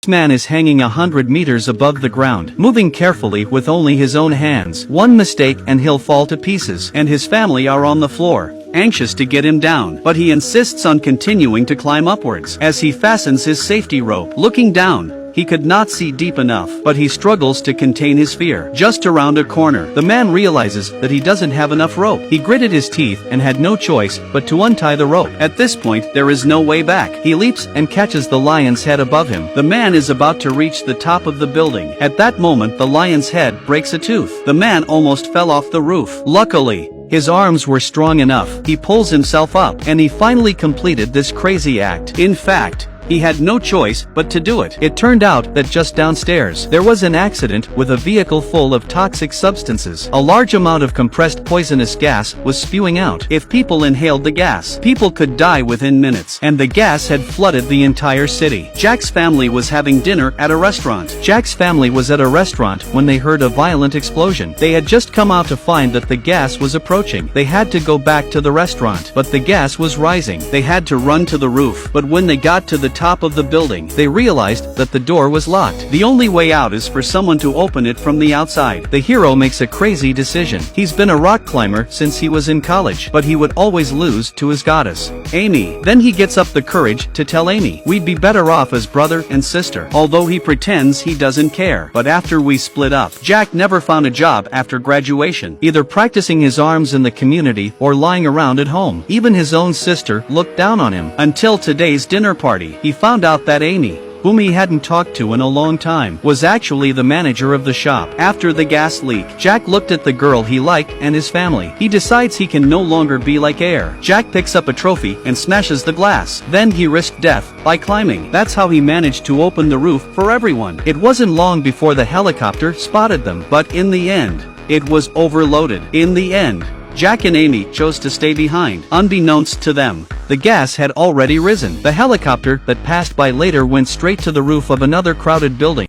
first man is hanging 100 meters above the ground, moving carefully with only his own hands. One mistake and he'll fall to pieces, and his family are on the floor, anxious to get him down, but he insists on continuing to climb upwards. As he fastens his safety rope, looking down, he could not see deep enough, but he struggles to contain his fear. Just around a corner, the man realizes that he doesn't have enough rope. He gritted his teeth and had no choice but to untie the rope. At this point, there is no way back. He leaps and catches the lion's head above him. The man is about to reach the top of the building. At that moment, the lion's head breaks a tooth. The man almost fell off the roof. Luckily, his arms were strong enough. He pulls himself up, and he finally completed this crazy act. In fact, he had no choice but to do it. It turned out that just downstairs, there was an accident with a vehicle full of toxic substances. A large amount of compressed poisonous gas was spewing out. If people inhaled the gas, people could die within minutes, and the gas had flooded the entire city. Jack's family was having dinner at a restaurant. Jack's family was at a restaurant when they heard a violent explosion. They had just come out to find that the gas was approaching. They had to go back to the restaurant, but the gas was rising. They had to run to the roof, but when they got to the top of the building, they realized that the door was locked. The only way out is for someone to open it from the outside. The hero makes a crazy decision. He's been a rock climber since he was in college, but he would always lose to his goddess, Amy. Then he gets up the courage to tell Amy, "We'd be better off as brother and sister," although he pretends he doesn't care. But after we split up, Jack never found a job after graduation, either practicing his arms in the community or lying around at home. Even his own sister looked down on him, until today's dinner party. He found out that Amy, whom he hadn't talked to in a long time, was actually the manager of the shop. After the gas leak, Jack looked at the girl he liked and his family. He decides he can no longer be like Air. Jack picks up a trophy and smashes the glass. Then he risked death by climbing. That's how he managed to open the roof for everyone. It wasn't long before the helicopter spotted them, but in the end, it was overloaded. In the end, Jack and Amy chose to stay behind. Unbeknownst to them, the gas had already risen. The helicopter that passed by later went straight to the roof of another crowded building.